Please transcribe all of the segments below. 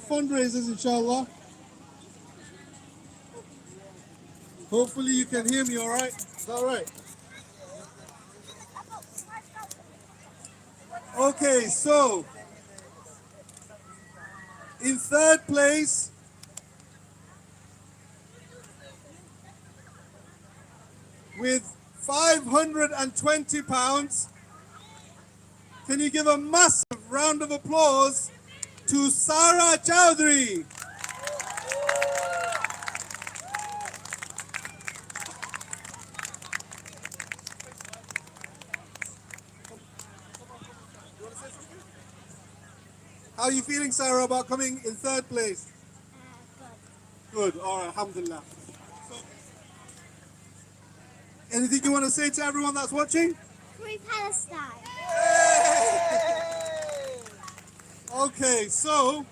fundraisers, inshallah. Hopefully you can hear me all right. Is that all right? Okay, so in third place, with £520, can you give a massive round of applause to Sarah Chowdhury? How are you feeling, Sarah, about coming in third place? Good. Good. All right. Alhamdulillah. So, anything you want to say to everyone that's watching? Free Palestine. Okay, so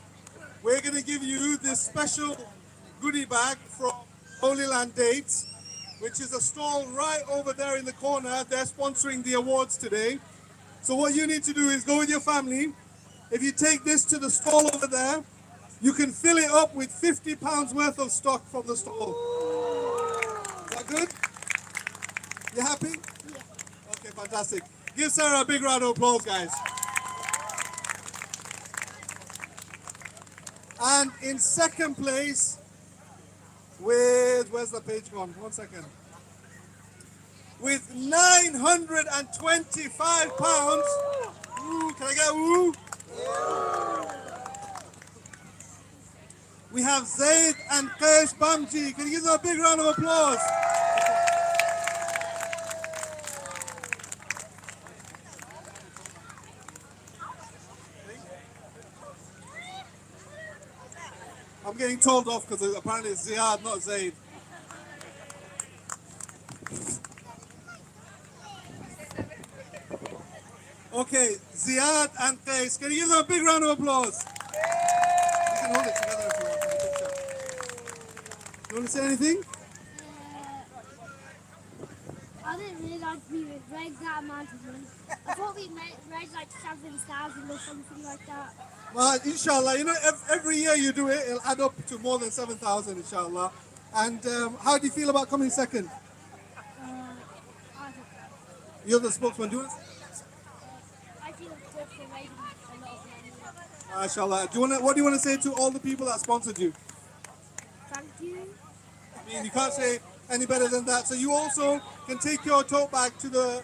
we're going to give you this special goodie bag from Holy Land Dates, which is a stall right over there in the corner. They're sponsoring the awards today. So what you need to do is go with your family. If you take this to the stall over there, you can fill it up with £50 worth of stock from the stall. Is that good? You happy? Yeah. Okay, fantastic. Give Sarah a big round of applause, guys. And in second place, with, where's the page gone? 1 second. With £925. Ooh, can I get a woo? We have Zaid and Qais Bamji. Can you give them a big round of applause? I'm getting told off because apparently it's Ziad, not Zaid. Okay, Ziad and Qais. Can you give them a big round of applause? You can hold it together if you want. You want to say anything? I didn't realise we would raise that amount of money. I thought we'd raise like 7,000 or something like that. Well, inshallah, you know, every year you do it, it'll add up to more than 7,000, inshallah. And how do you feel about coming second? I don't know. You're the spokesman, do you want to? I feel good for raising a lot of money. Inshallah. What do you want to say to all the people that sponsored you? Thank you. I mean, you can't say any better than that. So you also can take your tote bag to the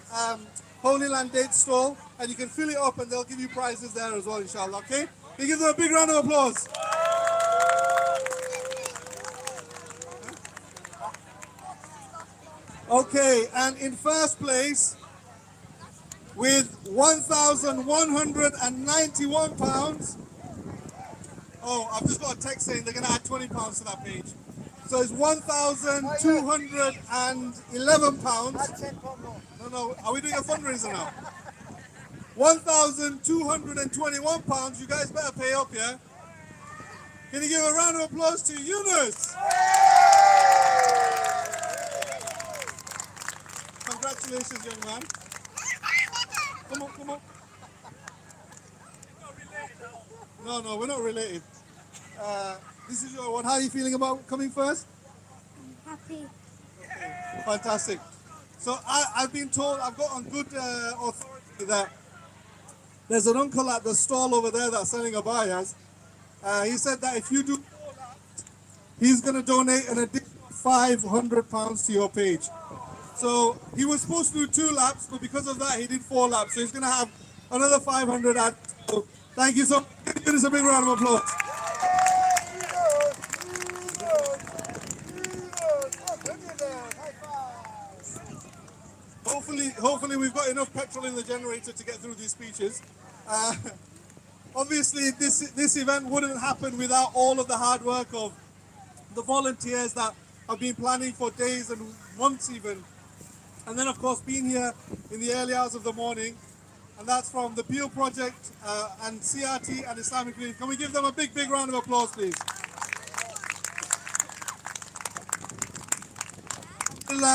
Holy Land Date stall and you can fill it up and they'll give you prizes there as well, inshallah, okay? Can you give them a big round of applause? Okay, and in first place, with £1,191. Oh, I've just got a text saying they're going to add £20 to that page. So it's £1,211. No, are we doing a fundraiser now? £1,221. You guys better pay up, yeah? Can you give a round of applause to Yunus? Congratulations, young man. Come on. No, we're not related. This is your one. How are you feeling about coming first? I'm happy. Okay, fantastic. So I've been told, I've got on good authority that there's an uncle at the stall over there that's selling abayas. He said that if you do 4 laps, he's going to donate an additional £500 to your page. So he was supposed to do 2 laps, but because of that, he did 4 laps. So he's going to have another 500 at. So thank you so much. Give us a big round of applause. Hopefully we've got enough petrol in the generator to get through these speeches. Obviously, this event wouldn't happen without all of the hard work of the volunteers that have been planning for days and months even. And then, of course, being here in the early hours of the morning. And that's from the Peel Project and CRT and Islamic. Can we give them a big round of applause, please?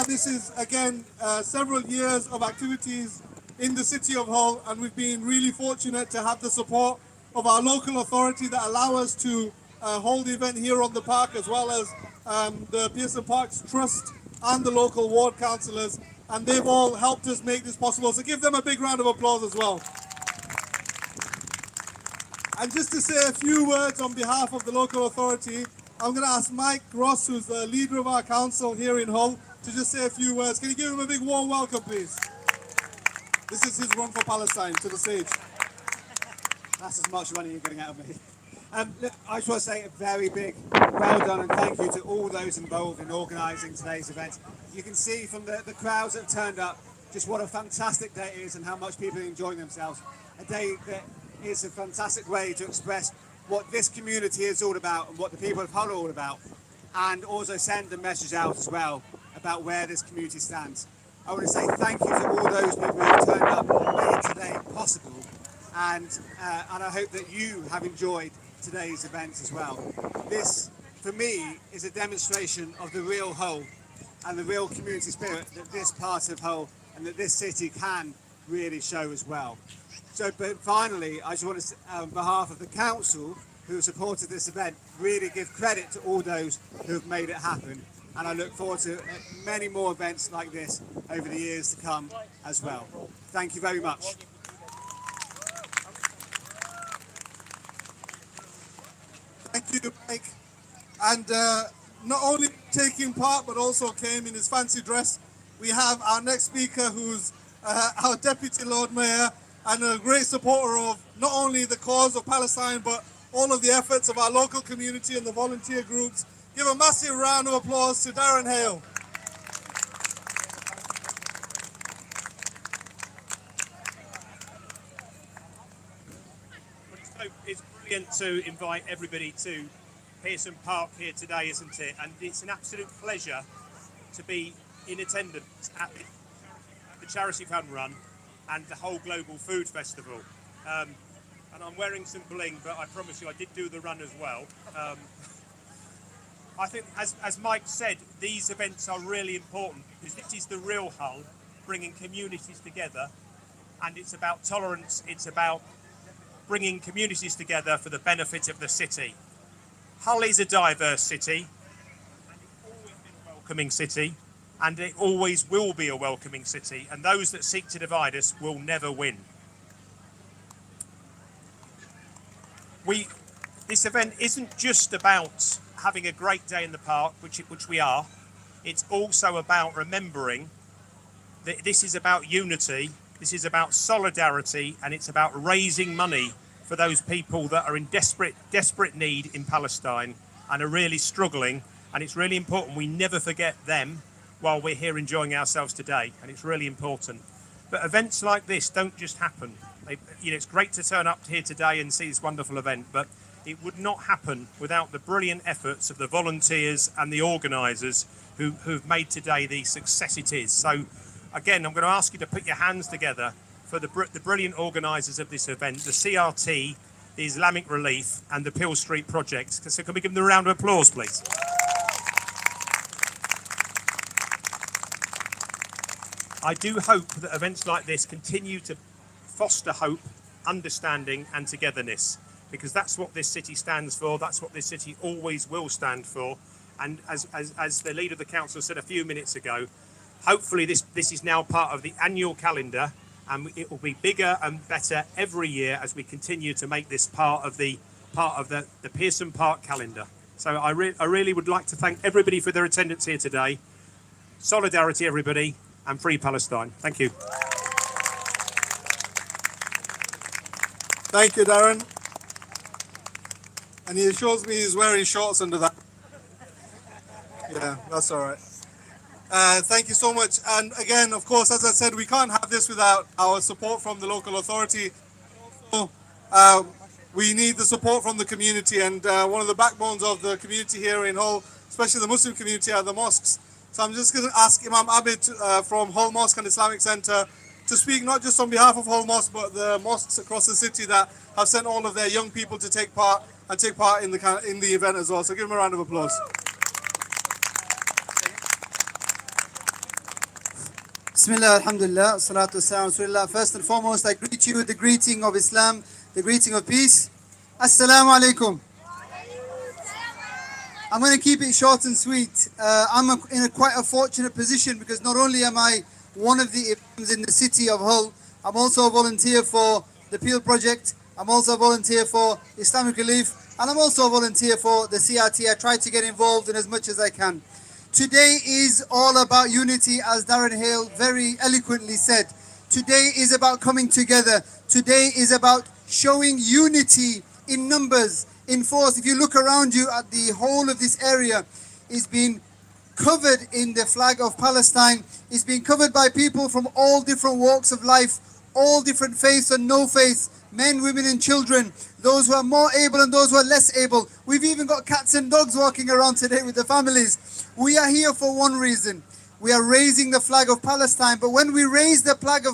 This is, again, several years of activities in the city of Hull, and we've been really fortunate to have the support of our local authority that allow us to hold the event here on the park, as well as the Pearson Parks Trust and the local ward councillors, and they've all helped us make this possible. So give them a big round of applause as well. And just to say a few words on behalf of the local authority, I'm going to ask Mike Ross, who's the leader of our council here in Hull, to just say a few words. Can you give him a big warm welcome, please? This is his run for Palestine, to the stage. That's as much money you're getting out of me. Look, I just want to say a very big well done and thank you to all those involved in organising today's event. You can see from the crowds that have turned up just what a fantastic day it is and how much people are enjoying themselves. A day that is a fantastic way to express what this community is all about and what the people of Hull are all about, and also send a message out as well about where this community stands. I want to say thank you to all those people who have turned up and made today possible, and I hope that you have enjoyed today's event as well. This, for me, is a demonstration of the real Hull and the real community spirit that this part of Hull and that this city can really show as well. So, but finally, I just want to, on behalf of the council who supported this event, really give credit to all those who have made it happen. And I look forward to many more events like this over the years to come as well. Thank you very much. Thank you, Mike. And not only taking part, but also came in his fancy dress. We have our next speaker, who's our Deputy Lord Mayor, and a great supporter of not only the cause of Palestine, but all of the efforts of our local community and the volunteer groups. Give a massive round of applause to Darren Hale. It's brilliant to invite everybody to Pearson Park here today, isn't it? And it's an absolute pleasure to be in attendance at the Charity Fund Run and the whole Global Food Festival. And I'm wearing some bling, but I promise you I did do the run as well. I think, as Mike said, these events are really important because this is the real Hull, bringing communities together, and it's about tolerance, it's about bringing communities together for the benefit of the city. Hull is a diverse city, and it's always been a welcoming city, and it always will be a welcoming city, and those that seek to divide us will never win. This event isn't just about having a great day in the park, which we are. It's also about remembering that this is about unity, this is about solidarity, and it's about raising money for those people that are in desperate need in Palestine and are really struggling. And it's really important we never forget them while we're here enjoying ourselves today, and it's really important. But events like this don't just happen. It's great to turn up here today and see this wonderful event, but it would not happen without the brilliant efforts of the volunteers and the organisers who've made today the success it is. So again, I'm going to ask you to put your hands together for the brilliant organisers of this event, the CRT, the Islamic Relief and the Peel Street Project. So can we give them a round of applause, please? I do hope that events like this continue to foster hope, understanding and togetherness, because that's what this city stands for, that's what this city always will stand for. And as the leader of the council said a few minutes ago, hopefully this is now part of the annual calendar, and it will be bigger and better every year as we continue to make this part of the Pearson Park calendar. So I really would like to thank everybody for their attendance here today. Solidarity, everybody, and free Palestine. Thank you. Thank you, Darren. And he assures me he's wearing shorts under that. Yeah, that's all right. Thank you so much. And again, of course, as I said, we can't have this without our support from the local authority. Also, we need the support from the community, and one of the backbones of the community here in Hull, especially the Muslim community, are the mosques. So I'm just going to ask Imam Abid from Hull Mosque and Islamic Centre to speak not just on behalf of Hull Mosque, but the mosques across the city that have sent all of their young people to take part in the event as well. So give them a round of applause. Bismillah, alhamdulillah, salatu wassalam, rasulillah. First and foremost, I greet you with the greeting of Islam, the greeting of peace. Assalamu alaikum. I'm going to keep it short and sweet. In quite a fortunate position because not only am I one of the imams in the city of Hull, I'm also a volunteer for the Peel Project. I'm also a volunteer for Islamic Relief, and I'm also a volunteer for the CRT. I try to get involved in as much as I can. Today is all about unity, as Darren Hale very eloquently said. Today is about coming together. Today is about showing unity in numbers, in force. If you look around you at the whole of this area, is being covered in the flag of Palestine. It's being covered by people from all different walks of life, all different faiths and no faiths, men, women and children, those who are more able and those who are less able. We've even got cats and dogs walking around today with the families. We are here for one reason. We are raising the flag of Palestine, but when we raise the flag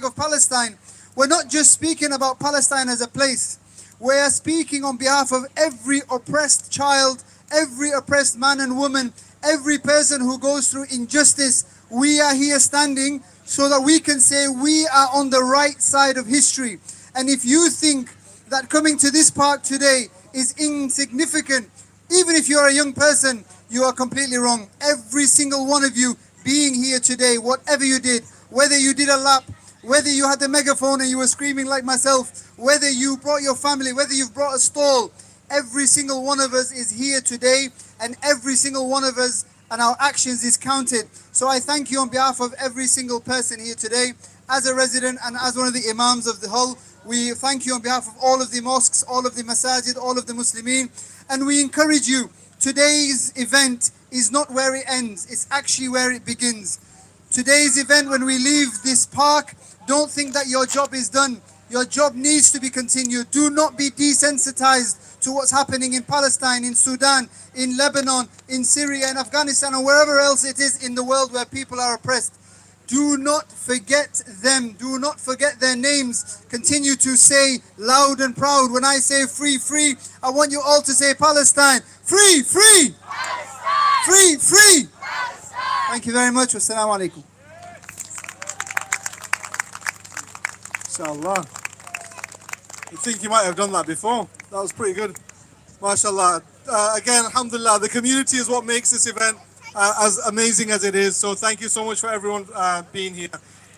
of Palestine, we're not just speaking about Palestine as a place. We are speaking on behalf of every oppressed child, every oppressed man and woman, every person who goes through injustice. We are here standing so that we can say we are on the right side of history. And if you think that coming to this park today is insignificant, even if you're a young person, you are completely wrong. Every single one of you being here today, whatever you did, whether you did a lap, whether you had the megaphone and you were screaming like myself, whether you brought your family, whether you've brought a stall, every single one of us is here today, and every single one of us and our actions is counted. So I thank you on behalf of every single person here today. As a resident and as one of the imams of the Hull, we thank you on behalf of all of the mosques, all of the masajid, all of the Muslimin, and we encourage you. Today's event is not where it ends, it's actually where it begins. Today's event, when we leave this park, don't think that your job is done. Your job needs to be continued. Do not be desensitized to what's happening in Palestine, in Sudan, in Lebanon, in Syria, in Afghanistan, or wherever else it is in the world where people are oppressed. Do not forget them. Do not forget their names. Continue to say loud and proud. When I say free, free, I want you all to say Palestine. Free, free. Palestine. Free, free. Palestine. Thank you very much. Wassalamu alaikum. Inshallah. You think you might have done that before? That was pretty good. MashaAllah. Again, alhamdulillah, the community is what makes this event as amazing as it is. So thank you so much for everyone being here.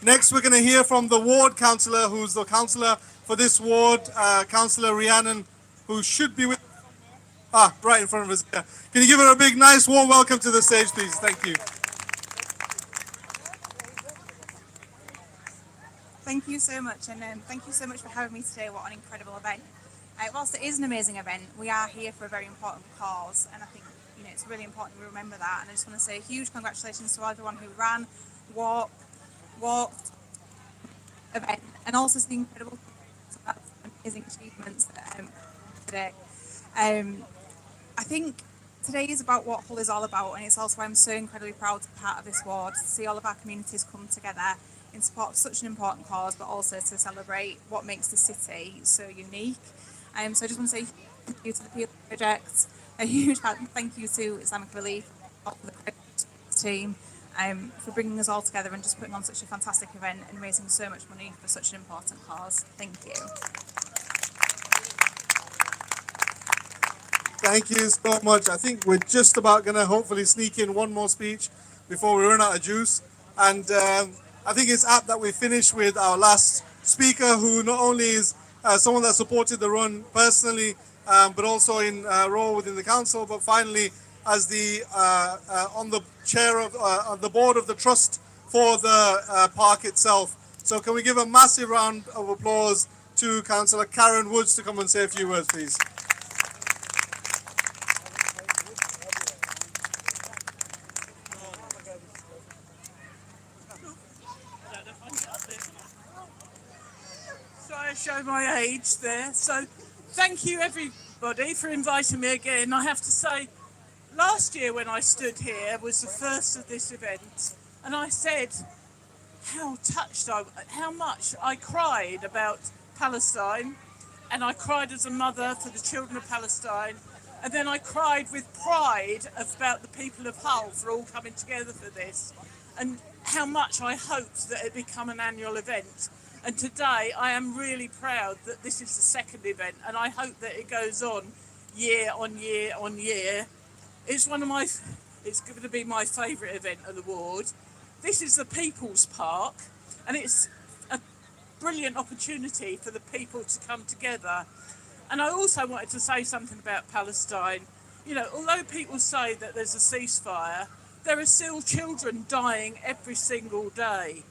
Next, we're going to hear from the ward councillor, who's the councillor for this ward, Councillor Rhiannon, who should be with right in front of us here. Can you give her a big, nice, warm welcome to the stage, please? Thank you. Thank you so much, and thank you so much for having me today. What an incredible event. Whilst it is an amazing event, we are here for a very important cause, and I think it's really important we remember that. And I just want to say a huge congratulations to everyone who ran, walked, event, and also the incredible amazing achievements today. I think today is about what Hull is all about, and it's also why I'm so incredibly proud to be part of this ward, to see all of our communities come together in support of such an important cause, but also to celebrate what makes the city so unique. So I just want to say thank you to the Pearson Project, a huge thank you to Islamic Relief, the team, for bringing us all together and just putting on such a fantastic event and raising so much money for such an important cause. Thank you. Thank you so much. I think we're just about going to hopefully sneak in one more speech before we run out of juice. And I think it's apt that we finish with our last speaker, who not only is someone that supported the run personally, but also in role within the council, but finally as the on the chair of the board of the trust for the park itself. So can we give a massive round of applause to Councillor Karen Woods to come and say a few words, please. I show my age there. So thank you everybody for inviting me again. I have to say, last year when I stood here was the first of this event, and I said how much I cried about Palestine, and I cried as a mother for the children of Palestine, and then I cried with pride about the people of Hull for all coming together for this, and how much I hoped that it become an annual event. And today I am really proud that this is the second event, and I hope that it goes on year on year on year. It's it's going to be my favourite event of the ward. This is the People's Park, and it's a brilliant opportunity for the people to come together. And I also wanted to say something about Palestine. You know, although people say that there's a ceasefire, there are still children dying every single day.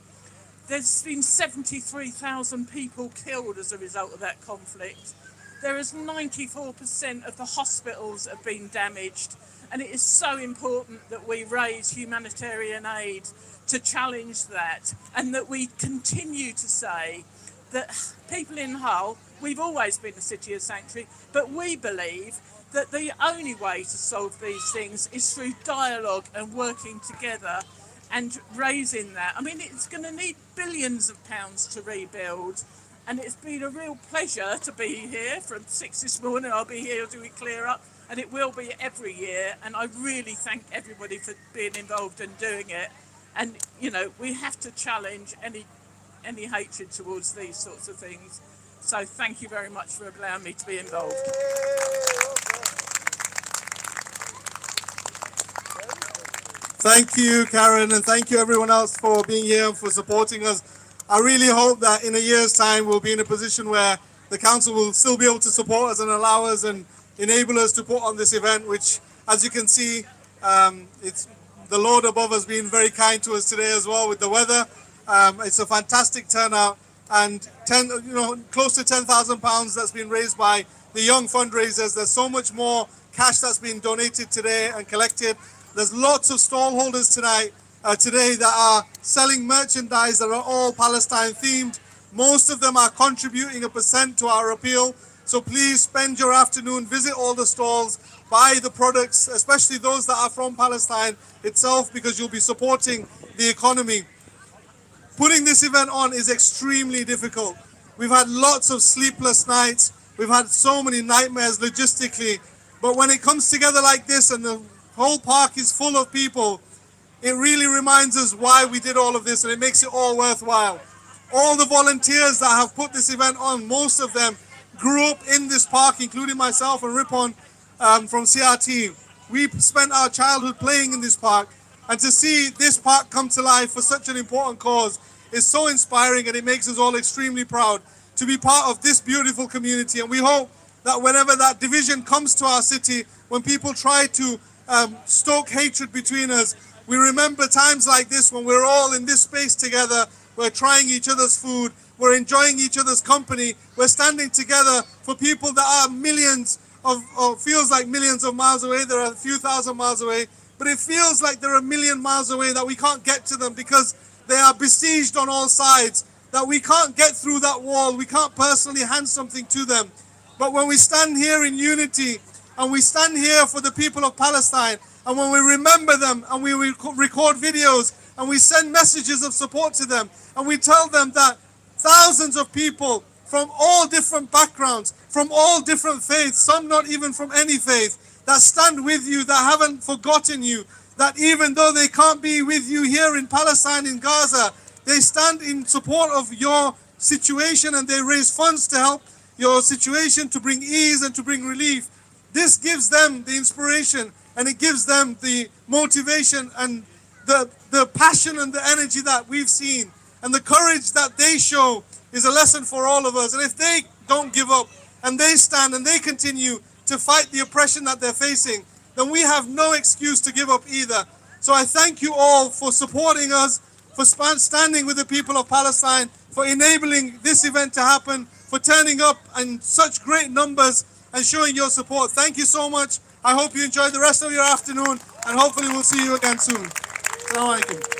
There's been 73,000 people killed as a result of that conflict. There is 94% of the hospitals have been damaged, and it is so important that we raise humanitarian aid to challenge that, and that we continue to say that people in Hull, we've always been a city of sanctuary, but we believe that the only way to solve these things is through dialogue and working together and raising that. I mean, it's going to need billions of pounds to rebuild, and it's been a real pleasure to be here from 6 this morning. I'll be here till we clear up, and it will be every year, and I really thank everybody for being involved and doing it. And, you know, we have to challenge any hatred towards these sorts of things. So thank you very much for allowing me to be involved. Thank you, Karen, and thank you everyone else for being here and for supporting us. I really hope that in a year's time we'll be in a position where the council will still be able to support us and allow us and enable us to put on this event, which, as you can see, it's the Lord above has been very kind to us today as well with the weather. It's a fantastic turnout, and close to £10,000 that's been raised by the young fundraisers. There's so much more cash that's been donated today and collected. There's lots of stall holders today that are selling merchandise that are all Palestine themed. Most of them are contributing 1% to our appeal. So please spend your afternoon, visit all the stalls, buy the products, especially those that are from Palestine itself, because you'll be supporting the economy. Putting this event on is extremely difficult. We've had lots of sleepless nights. We've had so many nightmares logistically. But when it comes together like this and the whole park is full of people, it really reminds us why we did all of this, and it makes it all worthwhile. All the volunteers that have put this event on, most of them grew up in this park, including myself and Ripon from CRT. We spent our childhood playing in this park, and to see this park come to life for such an important cause is so inspiring, and it makes us all extremely proud to be part of this beautiful community. And we hope that whenever that division comes to our city, when people try to stoke hatred between us, we remember times like this when we're all in this space together, we're trying each other's food, we're enjoying each other's company, we're standing together for people that are feels like millions of miles away. They're a few thousand miles away, but it feels like they're a million miles away, that we can't get to them because they are besieged on all sides, that we can't get through that wall, we can't personally hand something to them. But when we stand here in unity, and we stand here for the people of Palestine, and when we remember them, and we record videos, and we send messages of support to them, and we tell them that thousands of people from all different backgrounds, from all different faiths, some not even from any faith, that stand with you, that haven't forgotten you, that even though they can't be with you here in Palestine, in Gaza, they stand in support of your situation, and they raise funds to help your situation, to bring ease and to bring relief. This gives them the inspiration, and it gives them the motivation and the passion and the energy that we've seen, and the courage that they show is a lesson for all of us. And if they don't give up, and they stand and they continue to fight the oppression that they're facing, then we have no excuse to give up either. So I thank you all for supporting us, for standing with the people of Palestine, for enabling this event to happen, for turning up in such great numbers and showing your support. Thank you so much. I hope you enjoy the rest of your afternoon, and hopefully we'll see you again soon. Assalamu alaikum.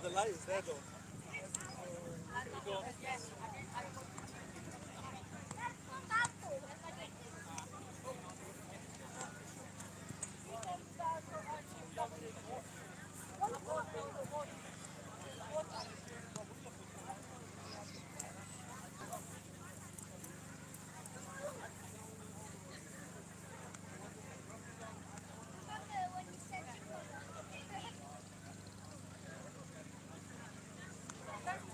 The light is there though.